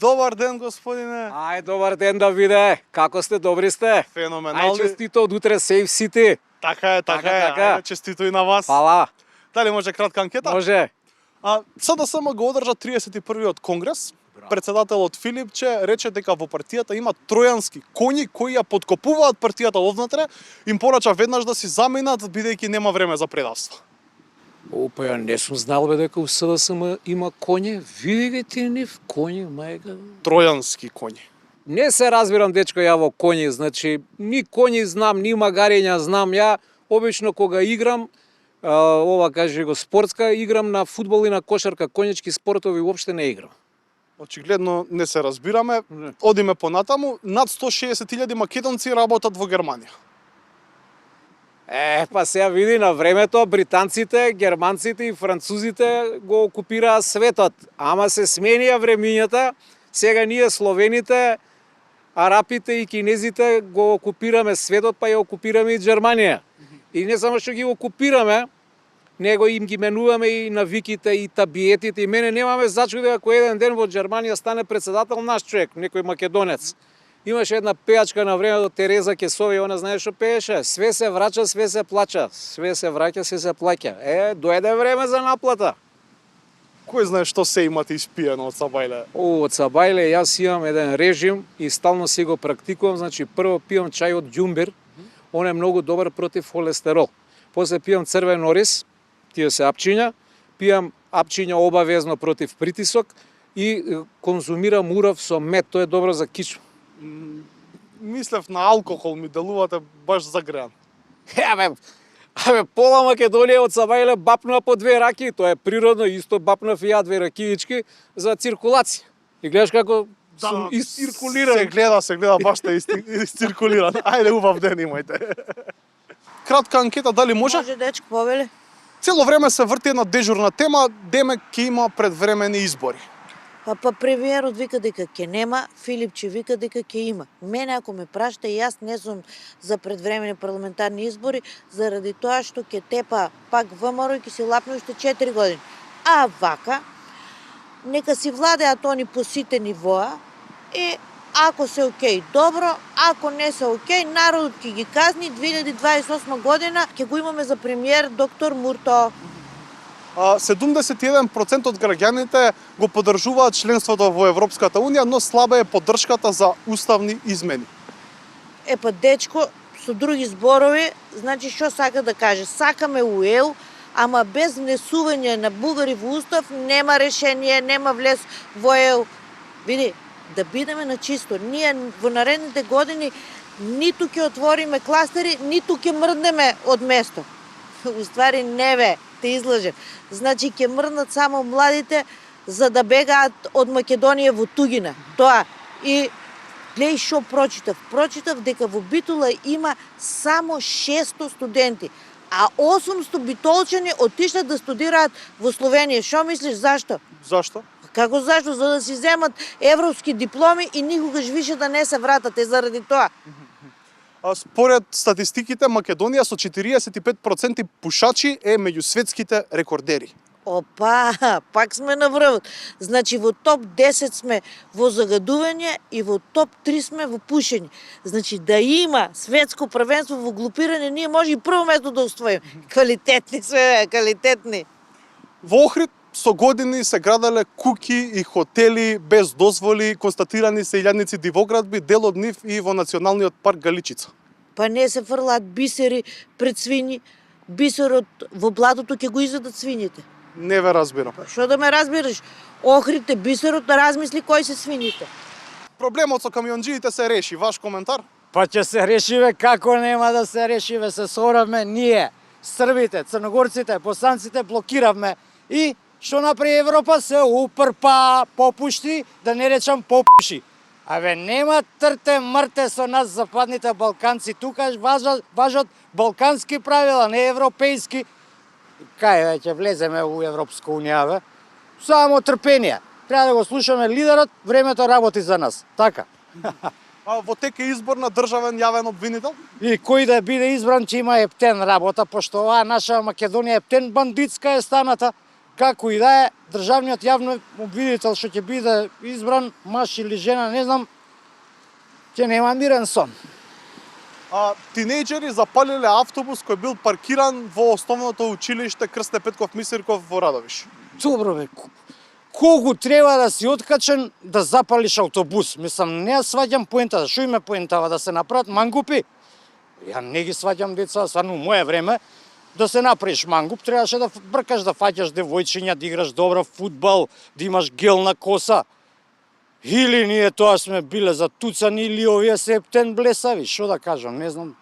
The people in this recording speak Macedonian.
Добар ден, господине. Ај, добар ден, Давиде. Како сте, добри сте? Феноменални. Ај, честито од утре Сейф Сити. Така е. Ајде, честито и на вас. Фала. Дали може кратка анкета? Може. СДСМ го одржа 31-иот конгрес. Председателот Филипче рече дека во партијата има тројански коњи кои ја подкопуваат партијата овнатре, им порача веднаш да си заминат бидејќи нема време за предавство. Опа, ја не сум знал бе дека у СДСМ има коње. Види ги ти нив коњи, мајка. Тројански коњи. Не се разбирам, дечко, ја во коњи, значи ни коњи знам, ни магарења знам. Ја обично кога играм, ова кажи го спортска, играм на фудбал и на кошарка, коњички спортови уопште не играм. Очигледно не се разбираме. Одиме понатаму. Над 160.000 македонци работат во Германија. Па сега види на времето британците, германците и французите го окупираа светот. Ама се сменија времињата. Сега ние словените, арапите и кинезите го окупираме светот, па ја окупираме и Германија. И не само што ги окупираме, него им ги менуваме и навиките и табиетите. И мене немаме зачуди ако еден ден во Германија стане председател наш човек, некој македонец. Имаше една пејачка на времето Тереза Кесови, она знае што пееше. Све се врача, све се плача. Све се враќа, све се плаќа. Дојде време за наплата. Кој знае што се имате испиено од Сабајле? Од Сабајле јас имам еден режим и стално си го практикувам. Значи прво пијам чај од ѓумбир, он е многу добар против холестерол. После пијам црвен ориз, тие се апчиња, пијам апчиња обавезно против притисок и конзумирам урав со мед, тоа е добро за кичма. Мислев на алкохол, ми делувате баш загреан. Пола Македонија од Сабајле бапнува по 2 раки, тоа е природно, исто бапнав и ја 2 ракиички за циркулација. И гледаш како сум изциркулиран. Се гледа, баш те изциркулиран. Ајде, убав ден имајте. Кратка анкета, дали може? Може, дечко, повели. Цело време се врти една дежурна тема, демек ќе има предвремени избори. Па премиерот вика дека ќе нема, Филипче вика дека ќе има. Мене ако ме прашате, јас не сум за предвремени парламентарни избори, заради тоа што ќе тепа пак ВМРО и ќе си лапне уште 4 години. А вака, нека си владеат они по сите нивоа и ако се окей, добро, ако не се окей, народот ќе ги казни. 2028 година ќе го имаме за премиер доктор Мурто. 71% од граѓаните го поддржуваат членството во Европската Унија, но слаба е поддршката за уставни измени. Па дечко, со други зборови, значи што сака да каже? Сакаме УЕУ, ама без внесување на бугари во устав нема решение, нема влез во ЕУ. Види, да бидеме на чисто. Ние во наредните години ниту ќе отвориме кластери, ниту ќе мрднеме од место. Уствари не бе, те излажем. Значи ќе мрднат само младите за да бегаат од Македонија во тугина. Тоа. И гледај што прочитав. Прочитав дека во Битола има само 600 студенти, а 800 битолчани отишли да студираат во Словенија. Што мислиш, зашто? Зашто? Како зашто? За да си земат европски дипломи и никогаш више да не се вратат. Заради тоа. Според статистиките, Македонија со 45% пушачи е меѓу светските рекордери. Опа, пак сме на врвот. Значи во топ 10 сме во загадување и во топ 3 сме во пушење. Значи да има светско првенство во глупирање, ние може и прво место да усвоиме. Квалитетни сме, квалитетни. Во Охрид со години се граделе куќи и хотели без дозволи, констатирани се илјадници дивоградби, дел од нив и во Националниот парк Галичица. Па не се фрлаат бисери пред свињи, бисерот во блатото ќе го изведат свињите. Не ве разбирам. Што да ме разбираш? Охрид е бисерот, да размисли кои се свињите. Проблемот со камионџиите се реши. Ваш коментар? Па ќе се решиве, како нема да се решиве, се соравме ние, србите, црногорците, босанците, блокиравме и што направи Европа се упрпа, попушти, да не речам попуши. Абе, нема трте мрте со нас западните балканци, тука важат балкански правила, не европејски. Кај веќе влеземе у Европска унија, бе? Само трпение. Треба да го слушаме лидерот, времето работи за нас. Така. Во тека избор на државен јавен обвинител? И кој да биде избран, че има ептен работа, пошто оваа наша Македонија ептен бандитска е станата. како и да е, државниот јавно обвинител што ќе биде избран, маж или жена, не знам, ќе нема мирен сон. Тинејџери запалиле автобус кој бил паркиран во основното училиште Крсте Петков Мисирков во Радовиш. Добро бе, колку треба да си откачен да запалиш автобус? Мислам, не ја сваќам поентата. Шо име поентава? Да се направат мангупи? Ја не ги сваќам деца, стварно моје време, да се направиш мангуп, требаше да бркаш, да фаќаш девојчиња, да играш добро фудбал, да имаш гелна коса. Или ние тоа сме биле затуцани, или овие септен блесави, шо да кажам, не знам.